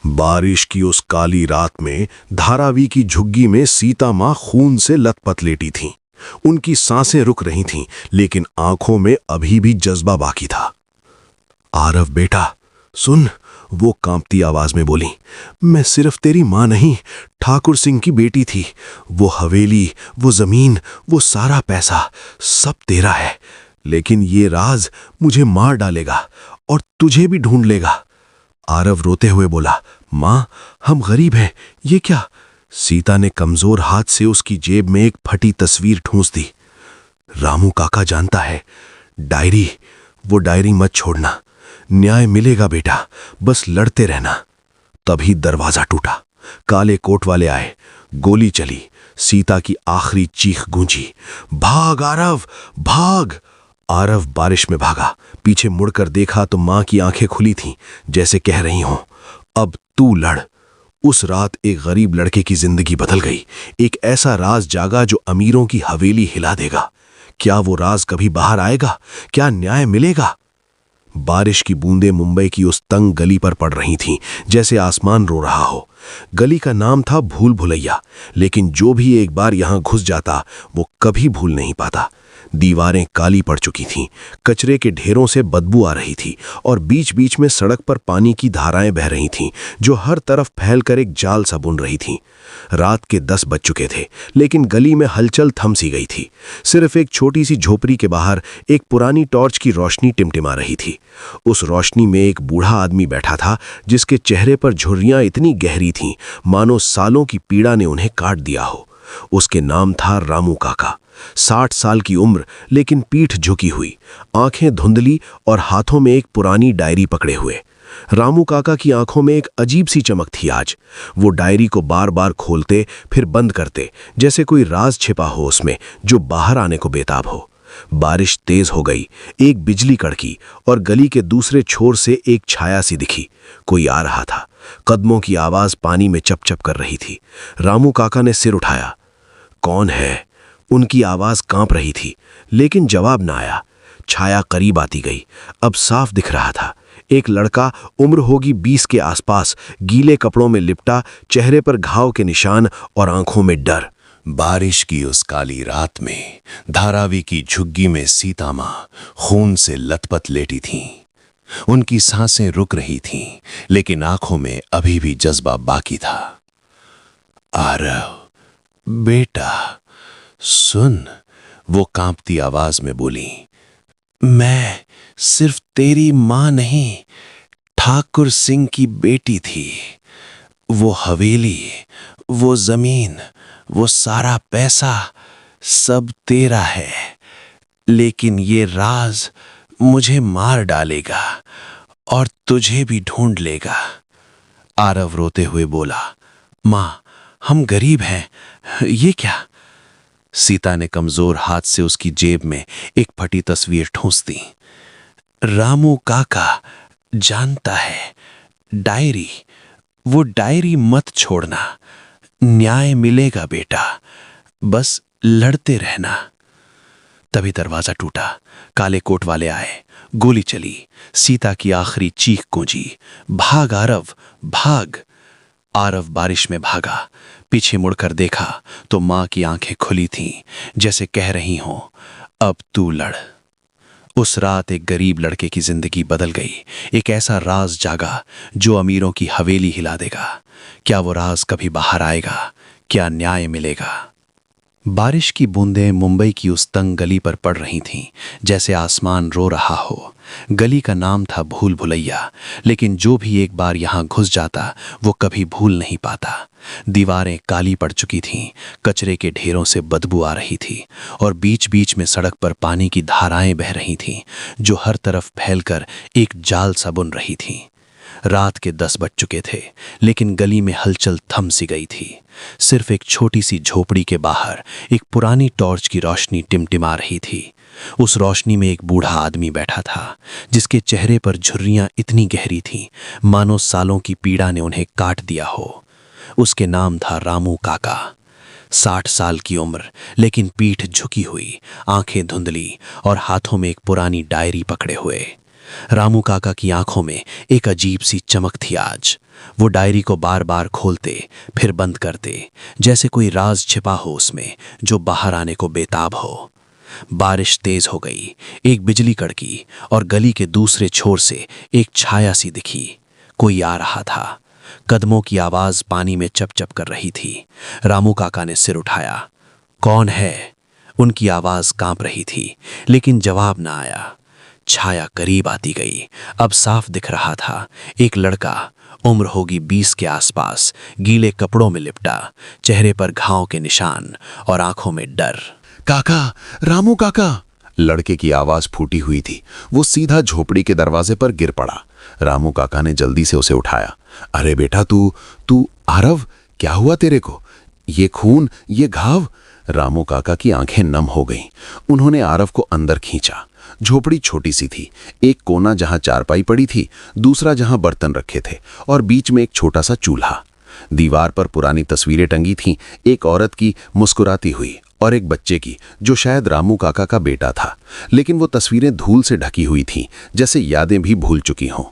बारिश की उस काली रात में धारावी की झुग्गी में सीता माँ खून से लथपथ लेटी थीं। उनकी सांसें रुक रही थीं, लेकिन आंखों में अभी भी जज्बा बाकी था। आरव बेटा सुन, वो कांपती आवाज में बोली। मैं सिर्फ तेरी माँ नहीं, ठाकुर सिंह की बेटी थी। वो हवेली, वो जमीन, वो सारा पैसा सब तेरा है। लेकिन ये राज मुझे मार डालेगा और तुझे भी ढूंढ लेगा। आरव रोते हुए बोला, माँ हम गरीब हैं, ये क्या? सीता ने कमजोर हाथ से उसकी जेब में एक फटी तस्वीर ठूंस दी। रामू काका जानता है, डायरी, वो डायरी मत छोड़ना। न्याय मिलेगा बेटा, बस लड़ते रहना। तभी दरवाजा टूटा। काले कोट वाले आए, गोली चली। सीता की आखिरी चीख गूंजी, भाग आरव भाग। आरव बारिश में भागा। पीछे मुड़कर देखा तो मां की आंखें खुली थीं, जैसे कह रही हों, अब तू लड़। उस रात एक गरीब लड़के की जिंदगी बदल गई। एक ऐसा राज जागा जो अमीरों की हवेली हिला देगा। क्या वो राज कभी बाहर आएगा? क्या न्याय मिलेगा? बारिश की बूंदें मुंबई की उस तंग गली पर पड़ रही थीं, जैसे आसमान रो रहा हो। गली का नाम था भूल भुलैया, लेकिन जो भी एक बार यहां घुस जाता वो कभी भूल नहीं पाता। दीवारें काली पड़ चुकी थीं, कचरे के ढेरों से बदबू आ रही थी और बीच बीच में सड़क पर पानी की धाराएं बह रही थीं, जो हर तरफ फैलकर एक जाल सा बुन रही थीं। रात के 10 बज चुके थे, लेकिन गली में हलचल थम सी गई थी। सिर्फ एक छोटी सी झोपड़ी के बाहर एक पुरानी टॉर्च की रोशनी टिमटिमा रही थी। उस रोशनी में एक बूढ़ा आदमी बैठा था, जिसके चेहरे पर झुर्रियां इतनी गहरी थीं मानो सालों की पीड़ा ने उन्हें काट दिया हो। उसके नाम था रामू काका। 60 साल की उम्र, लेकिन पीठ झुकी हुई, आंखें धुंधली और हाथों में एक पुरानी डायरी पकड़े हुए। रामू काका की आंखों में एक अजीब सी चमक थी आज। वो डायरी को बार बार खोलते फिर बंद करते, जैसे कोई राज छिपा हो उसमें जो बाहर आने को बेताब हो। बारिश तेज हो गई, एक बिजली कड़की और गली के दूसरे छोर से एक छाया सी दिखी। कोई आ रहा था। कदमों की आवाज पानी में चप चप कर रही थी। रामू काका ने सिर उठाया। कौन है? उनकी आवाज कांप रही थी, लेकिन जवाब ना आया। छाया करीब आती गई। अब साफ दिख रहा था, एक लड़का, उम्र होगी 20 के आसपास, गीले कपड़ों में लिपटा, चेहरे पर घाव के निशान और आंखों में डर। बारिश की उस काली रात में धारावी की झुग्गी में सीता मां खून से लथपथ लेटी थीं। उनकी सांसें रुक रही थीं, लेकिन आंखों में अभी भी जज्बा बाकी था। आरव बेटा सुन, वो कांपती आवाज में बोली। मैं सिर्फ तेरी मां नहीं, ठाकुर सिंह की बेटी थी। वो हवेली, वो जमीन, वो सारा पैसा सब तेरा है। लेकिन ये राज मुझे मार डालेगा और तुझे भी ढूंढ लेगा। आरव रोते हुए बोला, मां हम गरीब हैं, ये क्या? सीता ने कमजोर हाथ से उसकी जेब में एक फटी तस्वीर ठूंस दी। रामू काका जानता है, डायरी, वो डायरी मत छोड़ना। न्याय मिलेगा बेटा, बस लड़ते रहना। तभी दरवाजा टूटा। काले कोट वाले आए, गोली चली। सीता की आखिरी चीख गूंजी, भाग आरव भाग। आरव बारिश में भागा। पीछे मुड़कर देखा तो मां की आंखें खुली थीं, जैसे कह रही हों, अब तू लड़। उस रात एक गरीब लड़के की जिंदगी बदल गई। एक ऐसा राज जागा जो अमीरों की हवेली हिला देगा। क्या वो राज कभी बाहर आएगा? क्या न्याय मिलेगा? बारिश की बूंदें मुंबई की उस तंग गली पर पड़ रही थीं, जैसे आसमान रो रहा हो। गली का नाम था भूल भुलैया, लेकिन जो भी एक बार यहां घुस जाता वो कभी भूल नहीं पाता। दीवारें काली पड़ चुकी थीं, कचरे के ढेरों से बदबू आ रही थी और बीच बीच में सड़क पर पानी की धाराएं बह रही थीं, जो हर तरफ फैलकर एक जाल सा बुन रही थीं। रात के 10 बज चुके थे, लेकिन गली में हलचल थम सी गई थी। सिर्फ एक छोटी सी झोपड़ी के बाहर एक पुरानी टॉर्च की रोशनी टिमटिमा रही थी। उस रोशनी में एक बूढ़ा आदमी बैठा था, जिसके चेहरे पर झुर्रियां इतनी गहरी थीं मानो सालों की पीड़ा ने उन्हें काट दिया हो। उसके नाम था रामू काका। 60 साल की उम्र, लेकिन पीठ झुकी हुई, आंखें धुंधली और हाथों में एक पुरानी डायरी पकड़े हुए। रामू काका की आंखों में एक अजीब सी चमक थी आज। वो डायरी को बार बार खोलते फिर बंद करते, जैसे कोई राज छिपा हो उसमें जो बाहर आने को बेताब हो। बारिश तेज हो गई, एक बिजली कड़की और गली के दूसरे छोर से एक छाया सी दिखी। कोई आ रहा था। कदमों की आवाज पानी में चप चप कर रही थी। रामू काका ने सिर उठाया। कौन है? उनकी आवाज कांप रही थी, लेकिन जवाब ना आया। छाया करीब आती गई। अब साफ दिख रहा था, एक लड़का, उम्र होगी 20 के आसपास, गीले कपड़ों में लिपटा, चेहरे पर घाव के निशान और आंखों में डर। काका, रामू काका! लड़के की आवाज फूटी हुई थी। वो सीधा झोपड़ी के दरवाजे पर गिर पड़ा। रामू काका ने जल्दी से उसे उठाया। अरे बेटा, तू आरव, क्या हुआ तेरे को? ये खून, ये घाव? रामू काका की आंखें नम हो गईं। उन्होंने आरव को अंदर खींचा। झोपड़ी छोटी सी थी, एक कोना जहां चारपाई पड़ी थी, दूसरा जहां बर्तन रखे थे और बीच में एक छोटा सा चूल्हा। दीवार पर पुरानी तस्वीरें टंगी थीं, एक औरत की मुस्कुराती हुई और एक बच्चे की जो शायद रामू काका का बेटा था, लेकिन वो तस्वीरें धूल से ढकी हुई थीं, जैसे यादें भी भूल चुकी हों।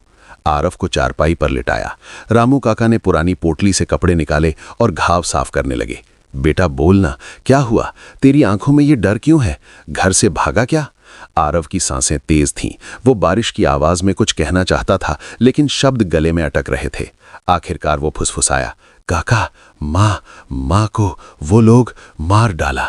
आरव को चारपाई पर लिटाया। रामू काका ने पुरानी पोटली से कपड़े निकाले और घाव साफ करने लगे। बेटा बोलना, क्या हुआ? तेरी आंखों में ये डर क्यों है? घर से भागा क्या? आरव की सांसें तेज थीं। वो बारिश की आवाज में कुछ कहना चाहता था, लेकिन शब्द गले में अटक रहे थे। आखिरकार वो फुसफुसाया, काका, माँ को वो लोग मार डाला।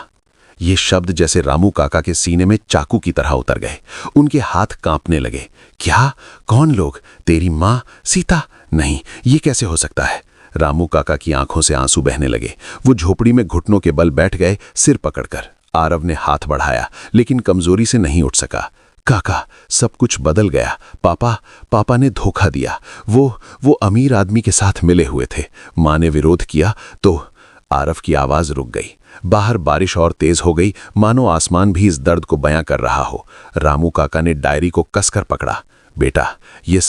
ये शब्द जैसे रामू काका के सीने में चाकू की तरह उतर गए। उनके हाथ कांपने लगे। क्या? कौन लोग? तेरी माँ, सीता? नहीं, ये कैसे हो सकता है? रामू काका की आंखों से आंसू बहने लगे। वो झोपड़ी में घुटनों के बल बैठ गए, सिर पकड़कर। आरव ने हाथ बढ़ाया, लेकिन कमजोरी से नहीं उठ सका। काका, सब कुछ बदल गया। पापा ने धोखा दिया। वो अमीर आदमी के साथ मिले हुए थे। माँ ने विरोध किया तो। आरव की आवाज रुक गई। बाहर बारिश और तेज हो गई, मानो आसमान भी इस दर्द को बयां कर रहा हो। रामू काका ने डायरी को कसकर पकड़ा। बेटा, ये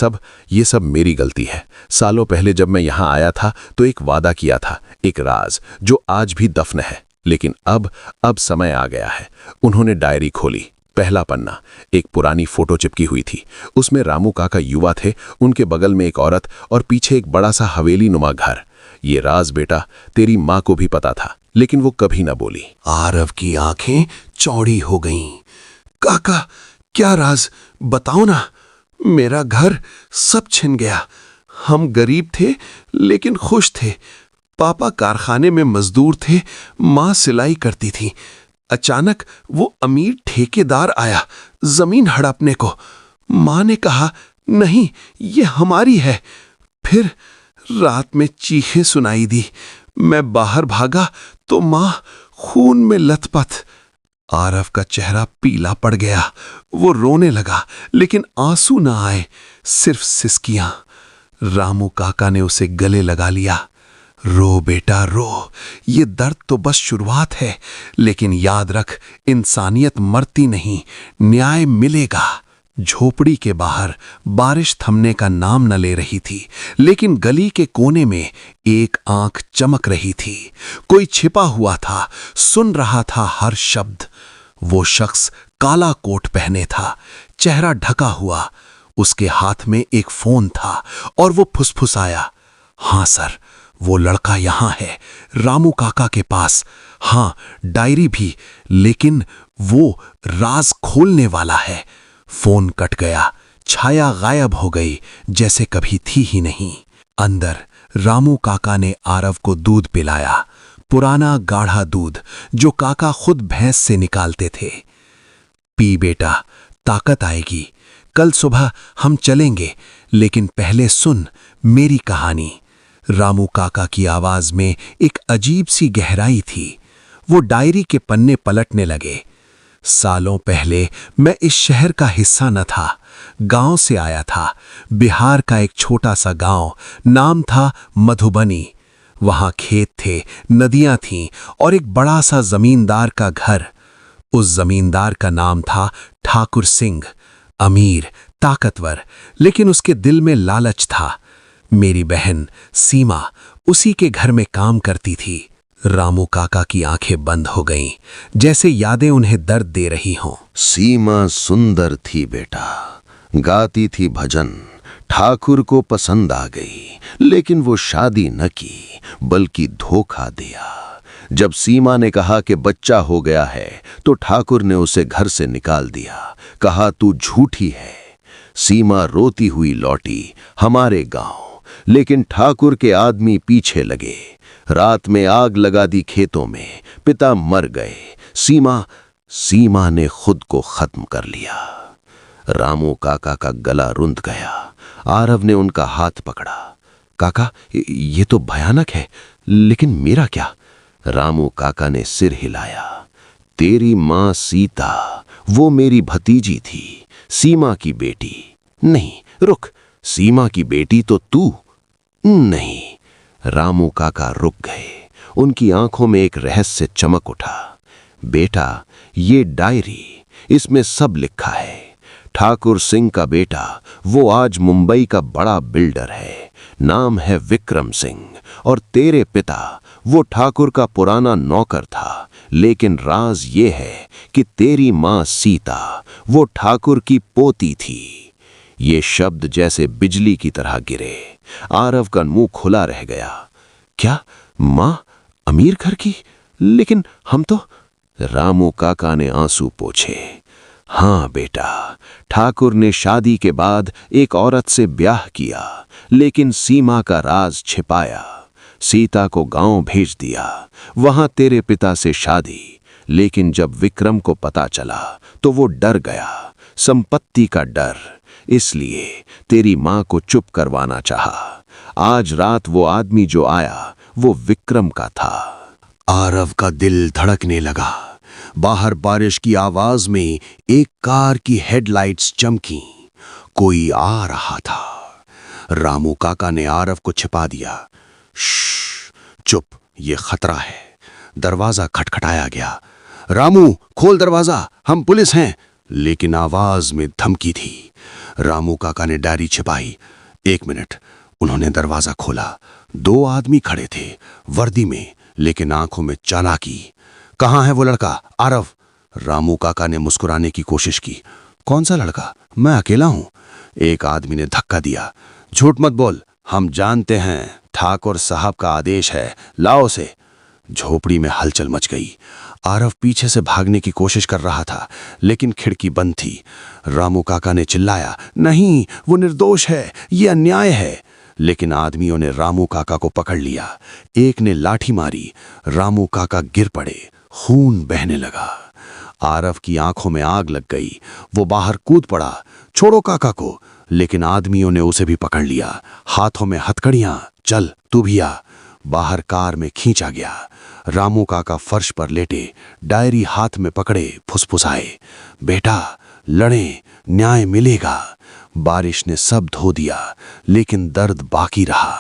सब मेरी गलती है। सालों पहले जब मैं यहां आया था तो एक वादा किया था, एक राज जो आज भी दफन है, लेकिन अब समय आ गया है। उन्होंने डायरी खोली। पहला पन्ना, एक पुरानी फोटो चिपकी हुई थी। उसमें रामू काका युवा थे, उनके बगल में एक औरत और पीछे एक बड़ा सा हवेली नुमा घर। ये राज बेटा तेरी माँ को भी पता था, लेकिन वो कभी ना बोली। आरव की आंखें चौड़ी हो गईं। काका, क्या राज? बताओ ना। मेरा घर सब छिन गया। हम गरीब थे लेकिन खुश थे। पापा कारखाने में मजदूर थे, माँ सिलाई करती थी। अचानक वो अमीर ठेकेदार आया जमीन हड़पने को। माँ ने कहा, नहीं, ये हमारी है। फिर रात में चीखें सुनाई दी। मैं बाहर भागा तो माँ खून में लथपथ। आरव का चेहरा पीला पड़ गया। वो रोने लगा, लेकिन आंसू ना आए, सिर्फ सिसकियां। रामू काका ने उसे गले लगा लिया। रो बेटा रो, ये दर्द तो बस शुरुआत है, लेकिन याद रख, इंसानियत मरती नहीं, न्याय मिलेगा। झोपड़ी के बाहर बारिश थमने का नाम न ले रही थी, लेकिन गली के कोने में एक आंख चमक रही थी। कोई छिपा हुआ था, सुन रहा था हर शब्द। वो शख्स काला कोट पहने था, चेहरा ढका हुआ। उसके हाथ में एक फोन था और वो फुसफुसाया, हाँ सर, वो लड़का यहां है, रामू काका के पास। हाँ, डायरी भी, लेकिन वो राज खोलने वाला है। फोन कट गया, छाया गायब हो गई, जैसे कभी थी ही नहीं। अंदर रामू काका ने आरव को दूध पिलाया, पुराना गाढ़ा दूध जो काका खुद भैंस से निकालते थे। पी बेटा, ताकत आएगी। कल सुबह हम चलेंगे, लेकिन पहले सुन मेरी कहानी। रामू काका की आवाज में एक अजीब सी गहराई थी। वो डायरी के पन्ने पलटने लगे। सालों पहले मैं इस शहर का हिस्सा न था, गांव से आया था। बिहार का एक छोटा सा गांव, नाम था मधुबनी। वहां खेत थे, नदियां थीं और एक बड़ा सा जमींदार का घर। उस जमींदार का नाम था ठाकुर सिंह। अमीर, ताकतवर, लेकिन उसके दिल में लालच था। मेरी बहन सीमा उसी के घर में काम करती थी। रामू काका की आंखें बंद हो गईं, जैसे यादें उन्हें दर्द दे रही हों। सीमा सुंदर थी बेटा, गाती थी भजन, ठाकुर को पसंद आ गई, लेकिन वो शादी न की बल्कि धोखा दिया। जब सीमा ने कहा कि बच्चा हो गया है तो ठाकुर ने उसे घर से निकाल दिया, कहा तू झूठी है। सीमा रोती हुई लौटी हमारे गांव, लेकिन ठाकुर के आदमी पीछे लगे। रात में आग लगा दी खेतों में, पिता मर गए। सीमा ने खुद को खत्म कर लिया। रामू काका का गला रुंध गया। आरव ने उनका हाथ पकड़ा। काका, ये तो भयानक है, लेकिन मेरा क्या? रामू काका ने सिर हिलाया। तेरी मां सीता, वो मेरी भतीजी थी, सीमा की बेटी। नहीं, रुक, सीमा की बेटी तो तू नहीं। रामू काका रुक गए। उनकी आंखों में एक रहस्य चमक उठा। बेटा, ये डायरी, इसमें सब लिखा है। ठाकुर सिंह का बेटा, वो आज मुंबई का बड़ा बिल्डर है, नाम है विक्रम सिंह। और तेरे पिता, वो ठाकुर का पुराना नौकर था, लेकिन राज ये है कि तेरी मां सीता, वो ठाकुर की पोती थी। ये शब्द जैसे बिजली की तरह गिरे। आरव का मुंह खुला रह गया। क्या मां अमीर घर की? लेकिन हम तो। रामू काका ने आंसू पोंछे। हाँ बेटा, ठाकुर ने शादी के बाद एक औरत से ब्याह किया, लेकिन सीमा का राज छिपाया। सीता को गांव भेज दिया, वहां तेरे पिता से शादी। लेकिन जब विक्रम को पता चला तो वो डर गया, संपत्ति का डर। इसलिए तेरी मां को चुप करवाना चाहा। आज रात वो आदमी जो आया वो विक्रम का था। आरव का दिल धड़कने लगा। बाहर बारिश की आवाज में एक कार की हेडलाइट्स चमकी। कोई आ रहा था। रामू काका ने आरव को छिपा दिया। चुप, ये खतरा है। दरवाजा खटखटाया गया। रामू, खोल दरवाजा, हम पुलिस हैं। लेकिन आवाज में धमकी थी। रामू काका ने डायरी छिपाई। 1 मिनट। उन्होंने दरवाजा खोला। 2 आदमी खड़े थे, वर्दी में, लेकिन आंखों में चालाकी। कहां है वो लड़का? आरव। रामू काका ने मुस्कुराने की कोशिश की। कौन सा लड़का? मैं अकेला हूं। एक आदमी ने धक्का दिया। झूठ मत बोल, हम जानते हैं, ठाकुर साहब का आदेश है, लाओ उसे। झोपड़ी में हलचल मच गई। आरव पीछे से भागने की कोशिश कर रहा था, लेकिन खिड़की बंद थी। रामू काका ने चिल्लाया, नहीं, वो निर्दोष है, ये अन्याय है। लेकिन आदमियों ने रामू काका को पकड़ लिया। एक ने लाठी मारी। रामू काका गिर पड़े। खून बहने लगा। आरव की आंखों में आग लग गई। वो बाहर कूद पड़ा। छोड़ो काका को। लेकिन आदमियों ने उसे भी पकड़ लिया, हाथों में हथकड़ियां। चल, तू भी आ। बाहर कार में खींचा गया। रामू काका फर्श पर लेटे, डायरी हाथ में पकड़े फुसफुसाए, बेटा लड़ें, न्याय मिलेगा। बारिश ने सब धो दिया, लेकिन दर्द बाकी रहा।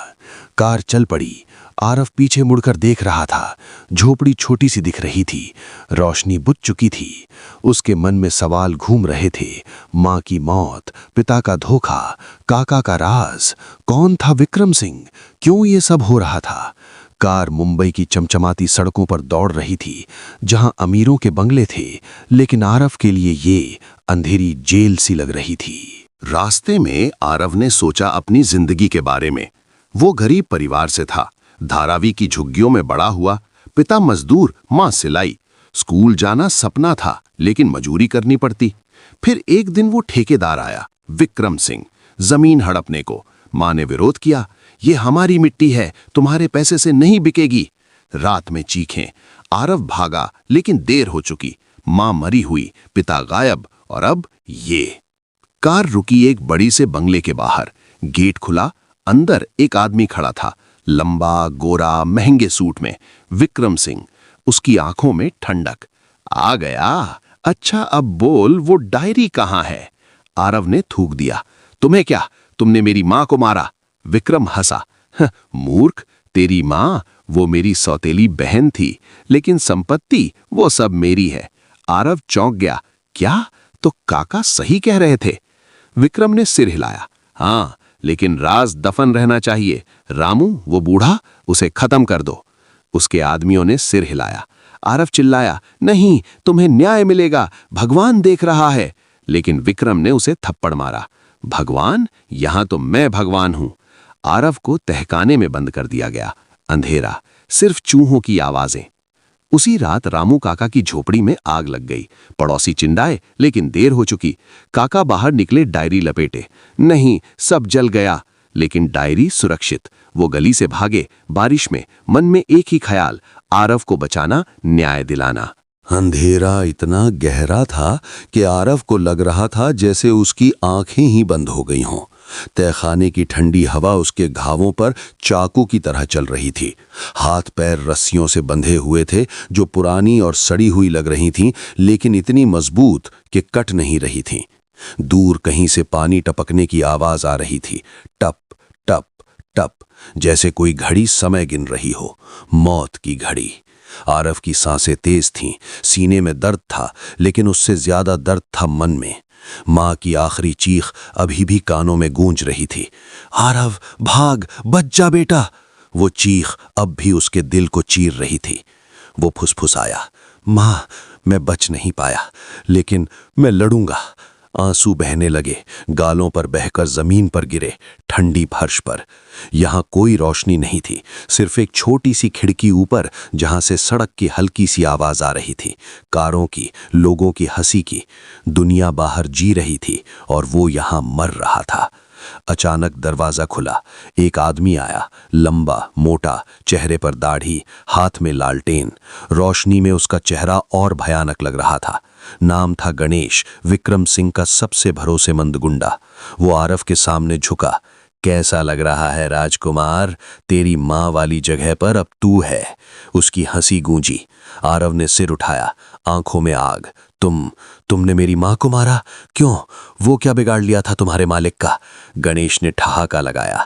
कार चल पड़ी। आरव पीछे मुड़कर देख रहा था। झोपड़ी छोटी सी दिख रही थी, रोशनी बुझ चुकी थी। उसके मन में सवाल घूम रहे थे। मां की मौत, पिता का धोखा, काका का राज। कौन था विक्रम सिंह? क्यों ये सब हो रहा था? कार मुंबई की चमचमाती सड़कों पर दौड़ रही थी, जहां अमीरों के बंगले थे, लेकिन आरव के लिए ये अंधेरी जेल सी लग रही थी। रास्ते में आरव ने सोचा अपनी जिंदगी के बारे में। वो गरीब परिवार से था, धारावी की झुग्गियों में बड़ा हुआ। पिता मजदूर, मां सिलाई। स्कूल जाना सपना था, लेकिन मजूरी करनी पड़ती। फिर एक दिन वो ठेकेदार आया, विक्रम सिंह, जमीन हड़पने को। मां ने विरोध किया, ये हमारी मिट्टी है, तुम्हारे पैसे से नहीं बिकेगी। रात में चीखें। आरव भागा, लेकिन देर हो चुकी। मां मरी हुई, पिता गायब, और अब ये। कार रुकी एक बड़ी से बंगले के बाहर। गेट खुला। अंदर एक आदमी खड़ा था, लंबा, गोरा, महंगे सूट में। विक्रम सिंह। उसकी आंखों में ठंडक। आ गया? अच्छा, अब बोल, वो डायरी कहां है? आरव ने थूक दिया। तुम्हें क्या? तुमने मेरी मां को मारा। विक्रम हंसा। मूर्ख, तेरी मां वो मेरी सौतेली बहन थी, लेकिन संपत्ति वो सब मेरी है। आरव चौंक गया। क्या? तो काका सही कह रहे थे? विक्रम ने सिर हिलाया। हाँ, लेकिन राज दफन रहना चाहिए। रामू, वो बूढ़ा, उसे खत्म कर दो। उसके आदमियों ने सिर हिलाया। आरव चिल्लाया, नहीं, तुम्हें न्याय मिलेगा, भगवान देख रहा है। लेकिन विक्रम ने उसे थप्पड़ मारा। भगवान? यहां तो मैं भगवान हूं। आरव को तहखाने में बंद कर दिया गया। अंधेरा, सिर्फ चूहों की आवाजें। उसी रात रामू काका की झोपड़ी में आग लग गई। पड़ोसी चिल्लाए, लेकिन देर हो चुकी। काका बाहर निकले, डायरी लपेटे। नहीं, सब जल गया, लेकिन डायरी सुरक्षित। वो गली से भागे, बारिश में, मन में एक ही ख्याल, आरव को बचाना, न्याय दिलाना। अंधेरा इतना गहरा था कि आरव को लग रहा था जैसे उसकी आंखें ही बंद हो गई हों। तहखाने की ठंडी हवा उसके घावों पर चाकू की तरह चल रही थी। हाथ पैर रस्सियों से बंधे हुए थे, जो पुरानी और सड़ी हुई लग रही थीं, लेकिन इतनी मजबूत कि कट नहीं रही थीं। दूर कहीं से पानी टपकने की आवाज आ रही थी, टप टप टप, जैसे कोई घड़ी समय गिन रही हो, मौत की घड़ी। आरव की सांसें तेज थीं, सीने में दर्द था, लेकिन उससे ज्यादा दर्द था मन में। मां की आखिरी चीख अभी भी कानों में गूंज रही थी, आरव भाग, बच जा बेटा। वो चीख अब भी उसके दिल को चीर रही थी। वो फुसफुसाया, मां, मैं बच नहीं पाया, लेकिन मैं लड़ूंगा। आंसू बहने लगे, गालों पर बहकर जमीन पर गिरे, ठंडी फर्श पर। यहां कोई रोशनी नहीं थी, सिर्फ एक छोटी सी खिड़की ऊपर, जहां से सड़क की हल्की सी आवाज आ रही थी, कारों की, लोगों की हंसी की। दुनिया बाहर जी रही थी और वो यहां मर रहा था। अचानक दरवाजा खुला। एक आदमी आया, लंबा, मोटा, चेहरे पर दाढ़ी, हाथ में लालटेन। रोशनी में उसका चेहरा और भयानक लग रहा था। नाम था गणेश, विक्रम सिंह का सबसे भरोसेमंद गुंडा। वो आरव के सामने झुका। कैसा लग रहा है राजकुमार? तेरी माँ वाली जगह पर अब तू है। उसकी हंसी गूंजी। आरव ने सिर उठाया, आंखों में आग। तुमने मेरी माँ को मारा? क्यों? वो क्या बिगाड़ लिया था तुम्हारे मालिक का? गणेश ने ठहाका लगाया।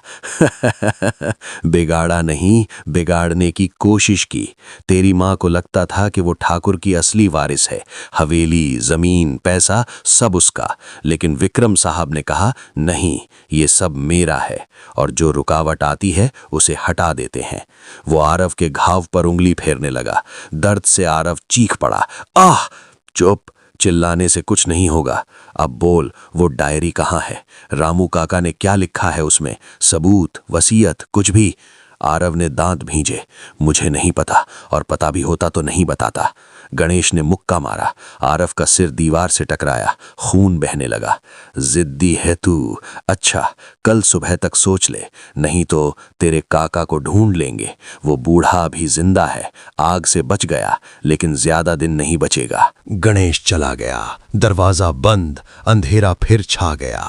बिगाड़ा नहीं, बिगाड़ने की कोशिश की। तेरी माँ को लगता था कि वो ठाकुर की असली वारिस है, हवेली, जमीन, पैसा सब उसका। लेकिन विक्रम साहब ने कहा, नहीं, ये सब मेरा है, और जो रुकावट आती है उसे हटा देते हैं। वो आरव के घाव पर उंगली फेरने लगा। दर्द से आरव चीख पड़ा, आह! चुप, चिल्लाने से कुछ नहीं होगा। अब बोल, वो डायरी कहाँ है? रामू काका ने क्या लिखा है उसमें? सबूत, वसीयत, कुछ भी? आरव ने दांत भींजे। मुझे नहीं पता, और पता भी होता तो नहीं बताता। गणेश ने मुक्का मारा। आरव का सिर दीवार से टकराया, खून बहने लगा। जिद्दी है तू। अच्छा, कल सुबह तक सोच ले, नहीं तो तेरे काका को ढूंढ लेंगे। वो बूढ़ा अभी जिंदा है, आग से बच गया, लेकिन ज्यादा दिन नहीं बचेगा। गणेश चला गया, दरवाजा बंद, अंधेरा फिर छा गया।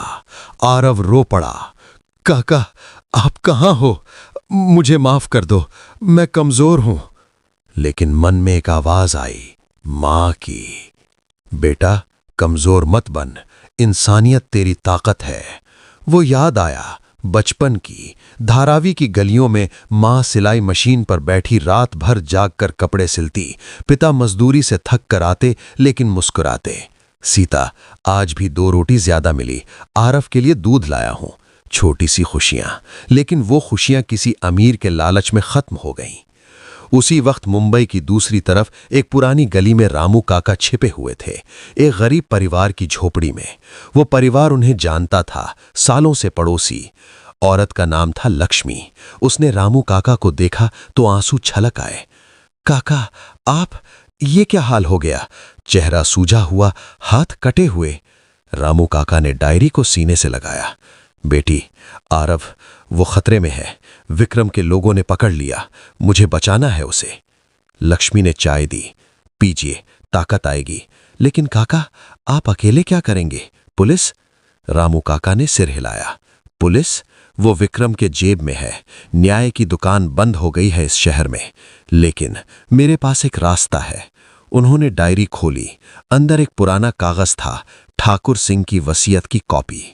आरव रो पड़ा, काका, आप कहाँ हो? मुझे माफ कर दो, मैं कमजोर हूं। लेकिन मन में एक आवाज आई, मां की, बेटा कमजोर मत बन, इंसानियत तेरी ताकत है। वो याद आया, बचपन की, धारावी की गलियों में मां सिलाई मशीन पर बैठी रात भर जागकर कपड़े सिलती, पिता मजदूरी से थक कर आते लेकिन मुस्कुराते। सीता, आज भी 2 रोटी ज्यादा मिली, आरव के लिए दूध लाया हूं। छोटी सी खुशियां, लेकिन वो खुशियां किसी अमीर के लालच में खत्म हो गईं। उसी वक्त मुंबई की दूसरी तरफ एक पुरानी गली में रामू काका छिपे हुए थे, एक गरीब परिवार की झोपड़ी में। वो परिवार उन्हें जानता था, सालों से पड़ोसी। औरत का नाम था लक्ष्मी। उसने रामू काका को देखा तो आंसू छलक आए। काका, आप, ये क्या हाल हो गया? चेहरा सूजा हुआ, हाथ कटे हुए। रामू काका ने डायरी को सीने से लगाया। बेटी, आरव वो खतरे में है, विक्रम के लोगों ने पकड़ लिया, मुझे बचाना है उसे। लक्ष्मी ने चाय दी, पीजिए, ताकत आएगी। लेकिन काका, आप अकेले क्या करेंगे? पुलिस? रामू काका ने सिर हिलाया। पुलिस? वो विक्रम के जेब में है। न्याय की दुकान बंद हो गई है इस शहर में, लेकिन मेरे पास एक रास्ता है। उन्होंने डायरी खोली। अंदर एक पुराना कागज था, ठाकुर सिंह की वसीयत की कॉपी।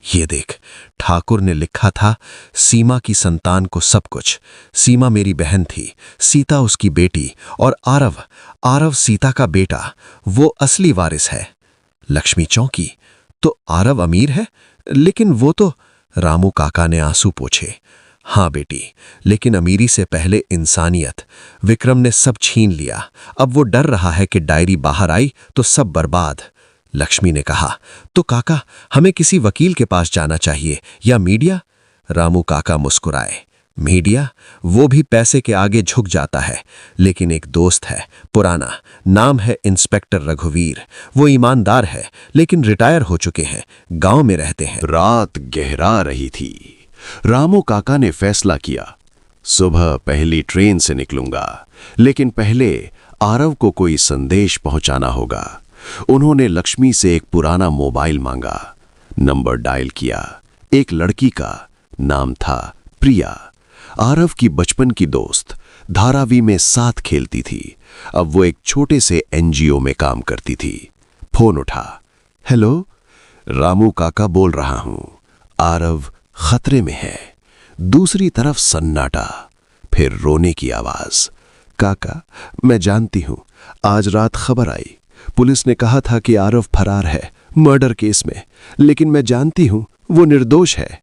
ये देख, ठाकुर ने लिखा था, सीमा की संतान को सब कुछ। सीमा मेरी बहन थी, सीता उसकी बेटी, और आरव सीता का बेटा, वो असली वारिस है। लक्ष्मी चौंकी, तो आरव अमीर है? लेकिन वो तो... रामू काका ने आंसू पोंछे। हाँ बेटी, लेकिन अमीरी से पहले इंसानियत। विक्रम ने सब छीन लिया। अब वो डर रहा है कि डायरी बाहर आई तो सब बर्बाद। लक्ष्मी ने कहा, तो काका, हमें किसी वकील के पास जाना चाहिए या मीडिया? रामू काका मुस्कुराए। मीडिया? वो भी पैसे के आगे झुक जाता है, लेकिन एक दोस्त है पुराना, नाम है इंस्पेक्टर रघुवीर। वो ईमानदार है, लेकिन रिटायर हो चुके हैं, गांव में रहते हैं। रात गहरा रही थी। रामू काका ने फैसला किया, सुबह पहली ट्रेन से निकलूंगा, लेकिन पहले आरव को कोई संदेश पहुंचाना होगा। उन्होंने लक्ष्मी से एक पुराना मोबाइल मांगा, नंबर डायल किया। एक लड़की का, नाम था प्रिया, आरव की बचपन की दोस्त, धारावी में साथ खेलती थी। अब वो एक छोटे से एनजीओ में काम करती थी। फोन उठा। हेलो, रामू काका बोल रहा हूं, आरव खतरे में है। दूसरी तरफ सन्नाटा, फिर रोने की आवाज। काका, मैं जानती हूं, आज रात खबर आई, पुलिस ने कहा था कि आरव फरार है मर्डर केस में, लेकिन मैं जानती हूं वो निर्दोष है।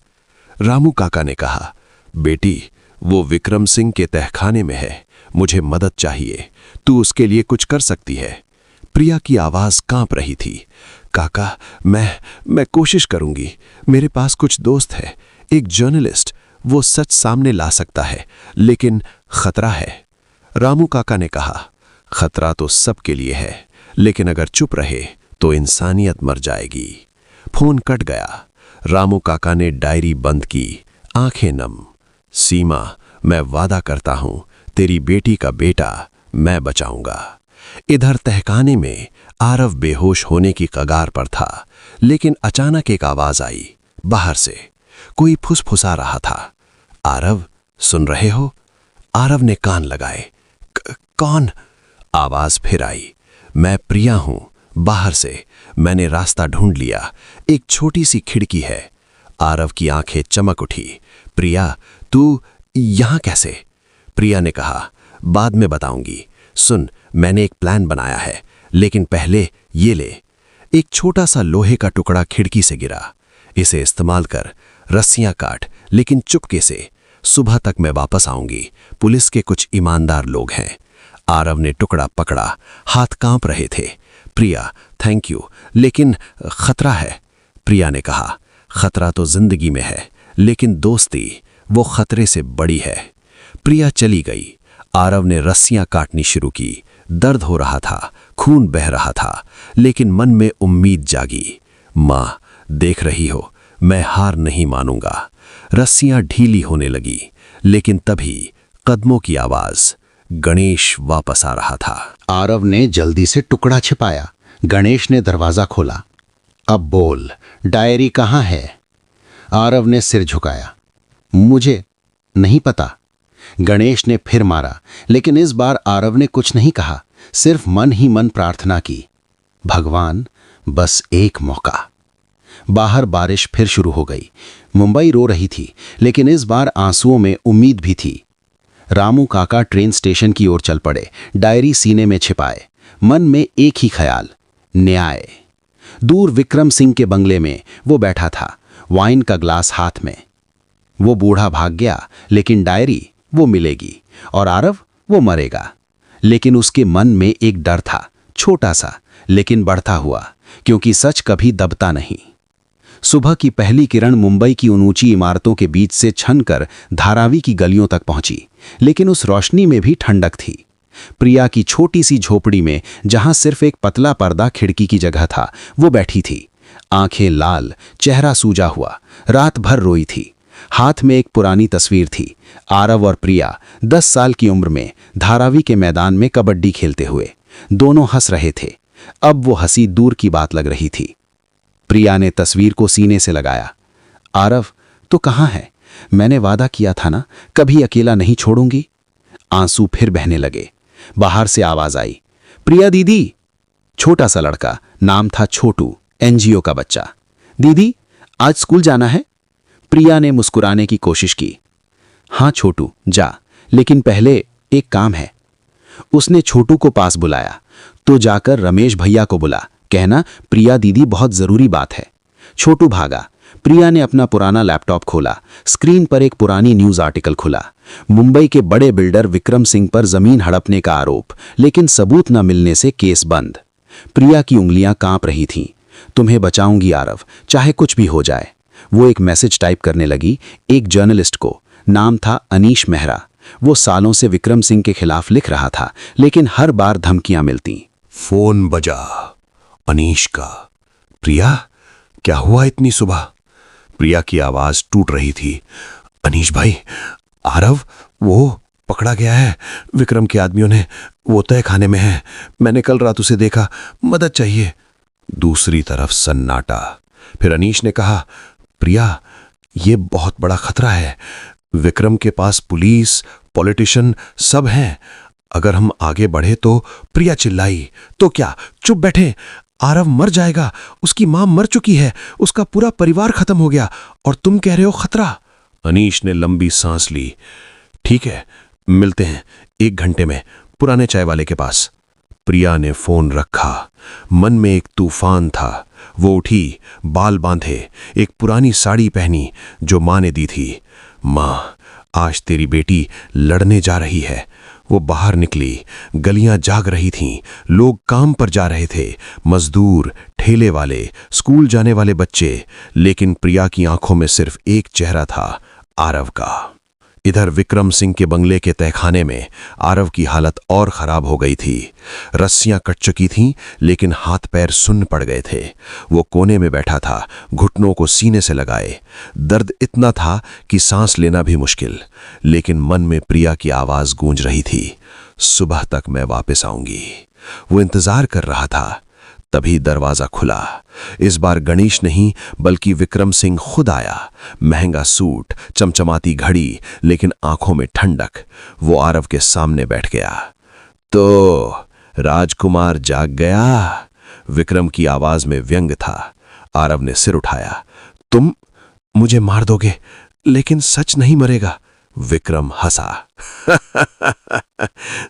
रामू काका ने कहा, बेटी, वो विक्रम सिंह के तहखाने में है, मुझे मदद चाहिए, तू उसके लिए कुछ कर सकती है। प्रिया की आवाज कांप रही थी। काका, मैं कोशिश करूंगी, मेरे पास कुछ दोस्त है, एक जर्नलिस्ट, वो सच सामने ला सकता है, लेकिन खतरा है। रामू काका ने कहा, खतरा तो सबके लिए है, लेकिन अगर चुप रहे तो इंसानियत मर जाएगी। फोन कट गया। रामू काका ने डायरी बंद की, आंखें नम। सीमा, मैं वादा करता हूं, तेरी बेटी का बेटा मैं बचाऊंगा। इधर तहखाने में आरव बेहोश होने की कगार पर था, लेकिन अचानक एक आवाज आई बाहर से। कोई फुसफुसा रहा था। आरव, सुन रहे हो? आरव ने कान लगाए। कौन? आवाज फिर आई। मैं प्रिया हूं, बाहर से, मैंने रास्ता ढूंढ लिया, एक छोटी सी खिड़की है। आरव की आंखें चमक उठी। प्रिया, तू यहां कैसे? प्रिया ने कहा, बाद में बताऊंगी। सुन, मैंने एक प्लान बनाया है, लेकिन पहले ये ले। एक छोटा सा लोहे का टुकड़ा खिड़की से गिरा। इसे इस्तेमाल कर, रस्सियां काट, लेकिन चुपके से। सुबह तक मैं वापस आऊंगी, पुलिस के कुछ ईमानदार लोग हैं। आरव ने टुकड़ा पकड़ा, हाथ कांप रहे थे। प्रिया, थैंक यू, लेकिन खतरा है। प्रिया ने कहा, खतरा तो जिंदगी में है, लेकिन दोस्ती, वो खतरे से बड़ी है। प्रिया चली गई। आरव ने रस्सियां काटनी शुरू की। दर्द हो रहा था, खून बह रहा था, लेकिन मन में उम्मीद जागी। मां, देख रही हो, मैं हार नहीं मानूंगा। रस्सियां ढीली होने लगी, लेकिन तभी कदमों की आवाज। गणेश वापस आ रहा था। आरव ने जल्दी से टुकड़ा छिपाया। गणेश ने दरवाजा खोला। अब बोल, डायरी कहाँ है? आरव ने सिर झुकाया। मुझे नहीं पता। गणेश ने फिर मारा, लेकिन इस बार आरव ने कुछ नहीं कहा, सिर्फ मन ही मन प्रार्थना की, भगवान, बस एक मौका। बाहर बारिश फिर शुरू हो गई। मुंबई रो रही थी, लेकिन इस बार आंसुओं में उम्मीद भी थी। रामू काका ट्रेन स्टेशन की ओर चल पड़े, डायरी सीने में छिपाए, मन में एक ही ख्याल, न्याय। दूर विक्रम सिंह के बंगले में वो बैठा था, वाइन का ग्लास हाथ में। वो बूढ़ा भाग गया, लेकिन डायरी वो मिलेगी, और आरव वो मरेगा। लेकिन उसके मन में एक डर था, छोटा सा, लेकिन बढ़ता हुआ, क्योंकि सच कभी दबता नहीं। सुबह की पहली किरण मुंबई की उन ऊंची इमारतों के बीच से छनकर धारावी की गलियों तक पहुंची, लेकिन उस रोशनी में भी ठंडक थी। प्रिया की छोटी सी झोपड़ी में, जहां सिर्फ एक पतला पर्दा खिड़की की जगह था, वो बैठी थी। आंखें लाल, चेहरा सूजा हुआ, रात भर रोई थी। हाथ में एक पुरानी तस्वीर थी, आरव और प्रिया 10 साल की उम्र में धारावी के मैदान में कबड्डी खेलते हुए। दोनों हंस रहे थे। अब वो हंसी दूर की बात लग रही थी। प्रिया ने तस्वीर को सीने से लगाया। आरव तो कहाँ है? मैंने वादा किया था ना, कभी अकेला नहीं छोड़ूंगी। आंसू फिर बहने लगे। बाहर से आवाज आई, प्रिया दीदी। छोटा सा लड़का, नाम था छोटू, एनजीओ का बच्चा। दीदी, आज स्कूल जाना है? प्रिया ने मुस्कुराने की कोशिश की। हाँ छोटू, जा, लेकिन पहले एक काम है। उसने छोटू को पास बुलाया। तो जाकर रमेश भैया को बुला, कहना प्रिया दीदी बहुत जरूरी बात है। छोटू भागा। प्रिया ने अपना पुराना लैपटॉप खोला। स्क्रीन पर एक पुरानी न्यूज आर्टिकल खुला। मुंबई के बड़े बिल्डर विक्रम सिंह पर जमीन हड़पने का आरोप, लेकिन सबूत न मिलने से केस बंद। प्रिया की उंगलियां कांप रही थीं, तुम्हें बचाऊंगी आरव, चाहे कुछ भी हो जाए। वो एक मैसेज टाइप करने लगी, एक जर्नलिस्ट को। नाम था अनीश मेहरा। वो सालों से विक्रम सिंह के खिलाफ लिख रहा था, लेकिन हर बार धमकियां मिलती। फोन बजा, अनीश का। प्रिया, क्या हुआ इतनी सुबह? प्रिया की आवाज टूट रही थी। अनीश भाई, आरव वो पकड़ा गया है विक्रम के आदमियों ने, वो तय खाने में है। मैंने कल रात उसे देखा, मदद चाहिए। दूसरी तरफ सन्नाटा। फिर अनीश ने कहा, प्रिया, ये बहुत बड़ा खतरा है। विक्रम के पास पुलिस, पॉलिटिशियन सब हैं। अगर हम आगे बढ़े तो। प्रिया चिल्लाई। तो क्या, चुप बैठे? आरव मर जाएगा, उसकी मां मर चुकी है, उसका पूरा परिवार खत्म हो गया, और तुम कह रहे हो खतरा? अनीश ने लंबी सांस ली। ठीक है, मिलते हैं 1 घंटे में पुराने चाय वाले के पास। प्रिया ने फोन रखा। मन में एक तूफान था। वो उठी, बाल बांधे, एक पुरानी साड़ी पहनी जो मां ने दी थी। मां, आज तेरी बेटी लड़ने जा रही है। वो बाहर निकली। गलियां जाग रही थीं, लोग काम पर जा रहे थे, मजदूर, ठेले वाले, स्कूल जाने वाले बच्चे। लेकिन प्रिया की आंखों में सिर्फ एक चेहरा था, आरव का। इधर विक्रम सिंह के बंगले के तहखाने में आरव की हालत और खराब हो गई थी। रस्सियां कट चुकी थीं, लेकिन हाथ पैर सुन्न पड़ गए थे। वो कोने में बैठा था, घुटनों को सीने से लगाए। दर्द इतना था कि सांस लेना भी मुश्किल। लेकिन मन में प्रिया की आवाज गूंज रही थी, सुबह तक मैं वापस आऊंगी। वो इंतजार कर रहा था। तभी दरवाजा खुला। इस बार गणेश नहीं, बल्कि विक्रम सिंह खुद आया। महंगा सूट, चमचमाती घड़ी, लेकिन आंखों में ठंडक। वो आरव के सामने बैठ गया। तो राजकुमार जाग गया? विक्रम की आवाज में व्यंग था। आरव ने सिर उठाया। तुम मुझे मार दोगे, लेकिन सच नहीं मरेगा। विक्रम हंसा।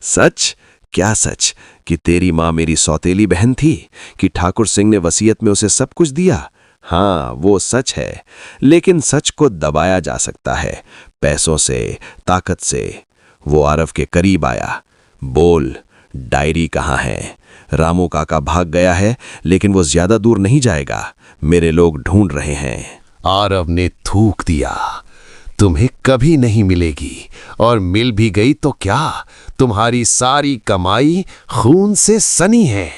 सच? क्या सच? कि तेरी मां मेरी सौतेली बहन थी, कि ठाकुर सिंह ने वसीयत में उसे सब कुछ दिया? हाँ, वो सच है। लेकिन सच को दबाया जा सकता है, पैसों से, ताकत से। वो आरव के करीब आया। बोल, डायरी कहाँ है? रामू काका भाग गया है, लेकिन वो ज्यादा दूर नहीं जाएगा। मेरे लोग ढूंढ रहे हैं। आरव ने थूक दिया। तुम्हें कभी नहीं मिलेगी, और मिल भी गई तो क्या? तुम्हारी सारी कमाई खून से सनी है।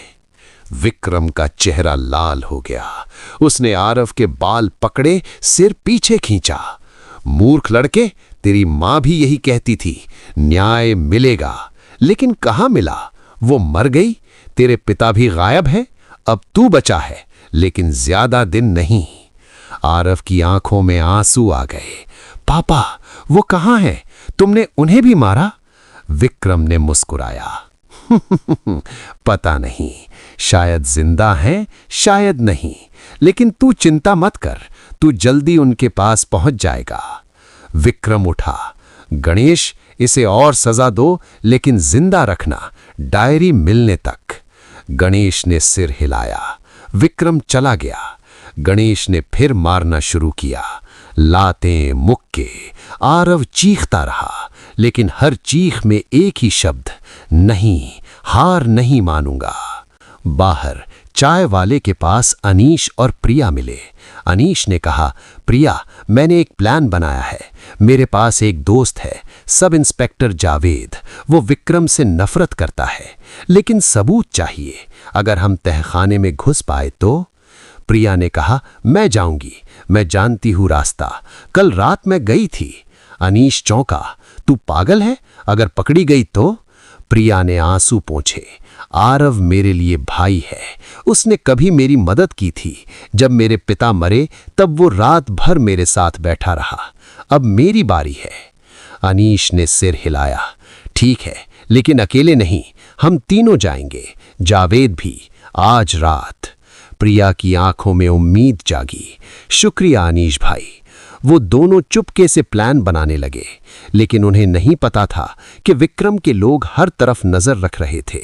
विक्रम का चेहरा लाल हो गया। उसने आरव के बाल पकड़े, सिर पीछे खींचा। मूर्ख लड़के, तेरी मां भी यही कहती थी, न्याय मिलेगा। लेकिन कहां मिला? वो मर गई। तेरे पिता भी गायब है। अब तू बचा है, लेकिन ज्यादा दिन नहीं। आरव की आंखों में आंसू आ गए। पापा, वो कहां है? तुमने उन्हें भी मारा? विक्रम ने मुस्कुराया। पता नहीं, शायद जिंदा हैं, शायद नहीं। लेकिन तू चिंता मत कर, तू जल्दी उनके पास पहुंच जाएगा। विक्रम उठा। गणेश, इसे और सजा दो, लेकिन जिंदा रखना, डायरी मिलने तक। गणेश ने सिर हिलाया। विक्रम चला गया। गणेश ने फिर मारना शुरू किया। लातें, मुक्के। आरव चीखता रहा, लेकिन हर चीख में एक ही शब्द, नहीं, हार नहीं मानूंगा। बाहर चाय वाले के पास अनीश और प्रिया मिले। अनीश ने कहा, प्रिया, मैंने एक प्लान बनाया है। मेरे पास एक दोस्त है, सब इंस्पेक्टर जावेद। वो विक्रम से नफरत करता है, लेकिन सबूत चाहिए। अगर हम तहखाने में घुस पाए तो? प्रिया ने कहा, मैं जाऊंगी, मैं जानती हूं रास्ता, कल रात मैं गई थी। अनीश चौंका, तू पागल है? अगर पकड़ी गई तो? प्रिया ने आंसू पोंछे। आरव मेरे लिए भाई है। उसने कभी मेरी मदद की थी। जब मेरे पिता मरे तब वो रात भर मेरे साथ बैठा रहा। अब मेरी बारी है। अनीश ने सिर हिलाया। ठीक है, लेकिन अकेले नहीं, हम तीनों जाएंगे, जावेद भी, आज रात। प्रिया की आंखों में उम्मीद जागी। शुक्रिया अनीश भाई। वो दोनों चुपके से प्लान बनाने लगे, लेकिन उन्हें नहीं पता था कि विक्रम के लोग हर तरफ नजर रख रहे थे।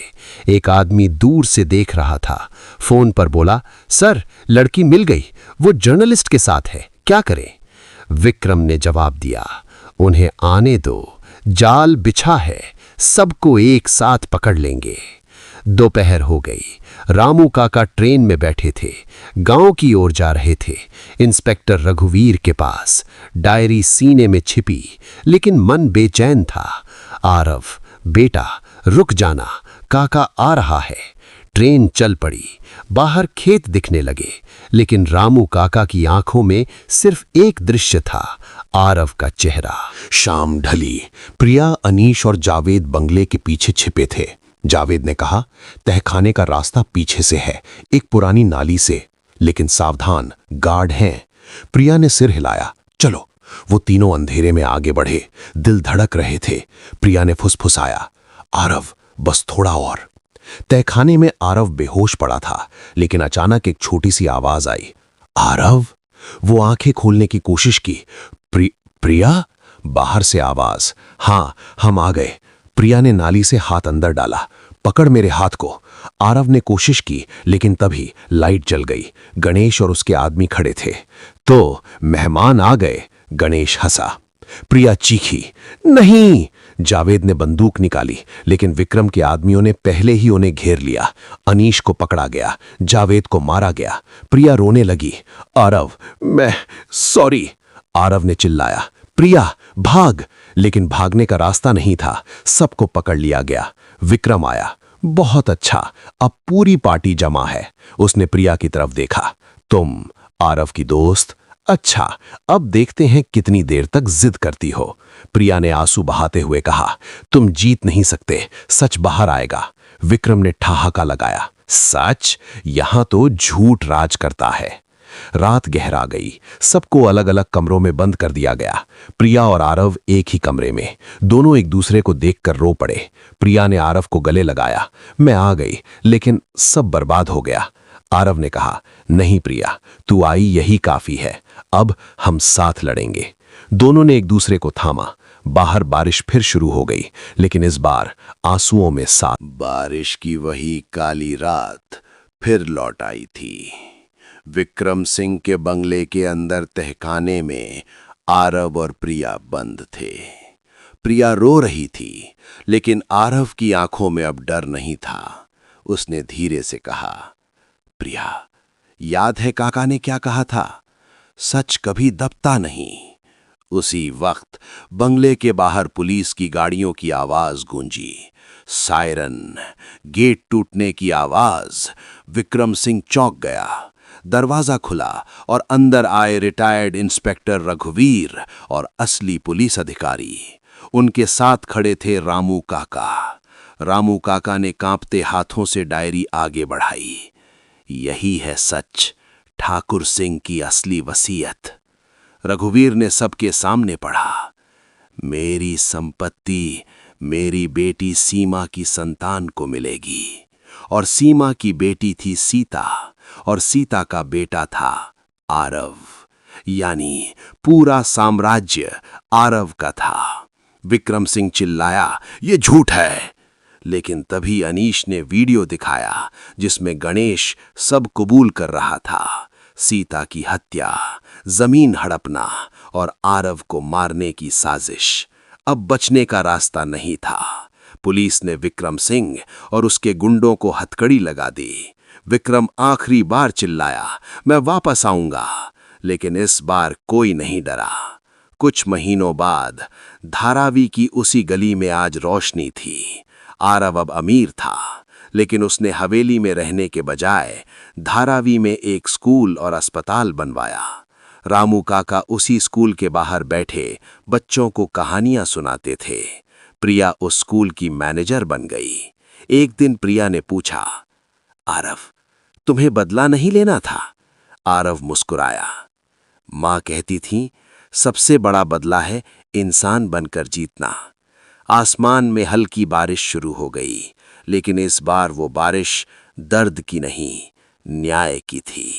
एक आदमी दूर से देख रहा था। फोन पर बोला, सर, लड़की मिल गई, वो जर्नलिस्ट के साथ है, क्या करें? विक्रम ने जवाब दिया, उन्हें आने दो, जाल बिछा है, सबको एक साथ पकड़ लेंगे। दोपहर हो गई। रामू काका ट्रेन में बैठे थे, गांव की ओर जा रहे थे। इंस्पेक्टर रघुवीर के पास डायरी सीने में छिपी, लेकिन मन बेचैन था। आरव, बेटा रुक जाना, काका आ रहा है। ट्रेन चल पड़ी। बाहर खेत दिखने लगे, लेकिन रामू काका की आंखों में सिर्फ एक दृश्य था, आरव का चेहरा। शाम ढली। प्रिया, अनीश और जावेद बंगले के पीछे छिपे थे। जावेद ने कहा, तहखाने का रास्ता पीछे से है, एक पुरानी नाली से, लेकिन सावधान, गार्ड हैं। प्रिया ने सिर हिलाया, चलो। वो तीनों अंधेरे में आगे बढ़े, दिल धड़क रहे थे। प्रिया ने फुसफुसाया, आरव बस थोड़ा और। तहखाने में आरव बेहोश पड़ा था, लेकिन अचानक एक छोटी सी आवाज आई, आरव। वो आंखें खोलने की कोशिश की। प्रिया? बाहर से आवाज, हाँ हम आ गए। प्रिया ने नाली से हाथ अंदर डाला, पकड़ मेरे हाथ को। आरव ने कोशिश की, लेकिन तभी लाइट जल गई। गणेश और उसके आदमी खड़े थे। तो मेहमान आ गए, गणेश हंसा। प्रिया चीखी, नहीं। जावेद ने बंदूक निकाली, लेकिन विक्रम के आदमियों ने पहले ही उन्हें घेर लिया। अनीश को पकड़ा गया, जावेद को मारा गया। प्रिया रोने लगी, आरव मैं सॉरी। आरव ने चिल्लाया, प्रिया भाग। लेकिन भागने का रास्ता नहीं था, सबको पकड़ लिया गया। विक्रम आया, बहुत अच्छा, अब पूरी पार्टी जमा है। उसने प्रिया की तरफ देखा, तुम आरव की दोस्त? अच्छा, अब देखते हैं कितनी देर तक जिद करती हो। प्रिया ने आंसू बहाते हुए कहा, तुम जीत नहीं सकते, सच बाहर आएगा। विक्रम ने ठहाका लगाया, सच? यहां तो झूठ राज करता है। रात गहरा गई, सबको अलग अलग कमरों में बंद कर दिया गया। प्रिया और आरव एक ही कमरे में, दोनों एक दूसरे को देखकर रो पड़े। प्रिया ने आरव को गले लगाया, मैं आ गई, लेकिन सब बर्बाद हो गया। आरव ने कहा, नहीं प्रिया, तू आई यही काफी है, अब हम साथ लड़ेंगे। दोनों ने एक दूसरे को थामा। बाहर बारिश फिर शुरू हो गई, लेकिन इस बार आंसुओं में साथ। बारिश की वही काली रात फिर लौट आई थी। विक्रम सिंह के बंगले के अंदर तहखाने में आरव और प्रिया बंद थे। प्रिया रो रही थी, लेकिन आरव की आंखों में अब डर नहीं था। उसने धीरे से कहा, प्रिया, याद है काका ने क्या कहा था, सच कभी दबता नहीं। उसी वक्त बंगले के बाहर पुलिस की गाड़ियों की आवाज गूंजी, सायरन, गेट टूटने की आवाज। विक्रम सिंह चौंक गया। दरवाजा खुला और अंदर आए रिटायर्ड इंस्पेक्टर रघुवीर और असली पुलिस अधिकारी। उनके साथ खड़े थे रामू काका। रामू काका ने कांपते हाथों से डायरी आगे बढ़ाई। यही है सच, ठाकुर सिंह की असली वसीयत। रघुवीर ने सबके सामने पढ़ा, मेरी संपत्ति मेरी बेटी सीमा की संतान को मिलेगी, और सीमा की बेटी थी सीता, और सीता का बेटा था आरव, यानी पूरा साम्राज्य आरव का था। विक्रम सिंह चिल्लाया, ये झूठ है। लेकिन तभी अनीश ने वीडियो दिखाया, जिसमें गणेश सब कबूल कर रहा था, सीता की हत्या, जमीन हड़पना और आरव को मारने की साजिश। अब बचने का रास्ता नहीं था। पुलिस ने विक्रम सिंह और उसके गुंडों को हथकड़ी लगा दी। विक्रम आखिरी बार चिल्लाया, मैं वापस आऊंगा, लेकिन इस बार कोई नहीं डरा। कुछ महीनों बाद धारावी की उसी गली में आज रोशनी थी। आरव अब अमीर था, लेकिन उसने हवेली में रहने के बजाय धारावी में एक स्कूल और अस्पताल बनवाया। रामू काका उसी स्कूल के बाहर बैठे बच्चों को कहानियां सुनाते थे। प्रिया उस स्कूल की मैनेजर बन गई। एक दिन प्रिया ने पूछा, आरव, तुम्हें बदला नहीं लेना था? आरव मुस्कुराया। माँ कहती थी, सबसे बड़ा बदला है इंसान बनकर जीतना। आसमान में हल्की बारिश शुरू हो गई, लेकिन इस बार वो बारिश दर्द की नहीं, न्याय की थी।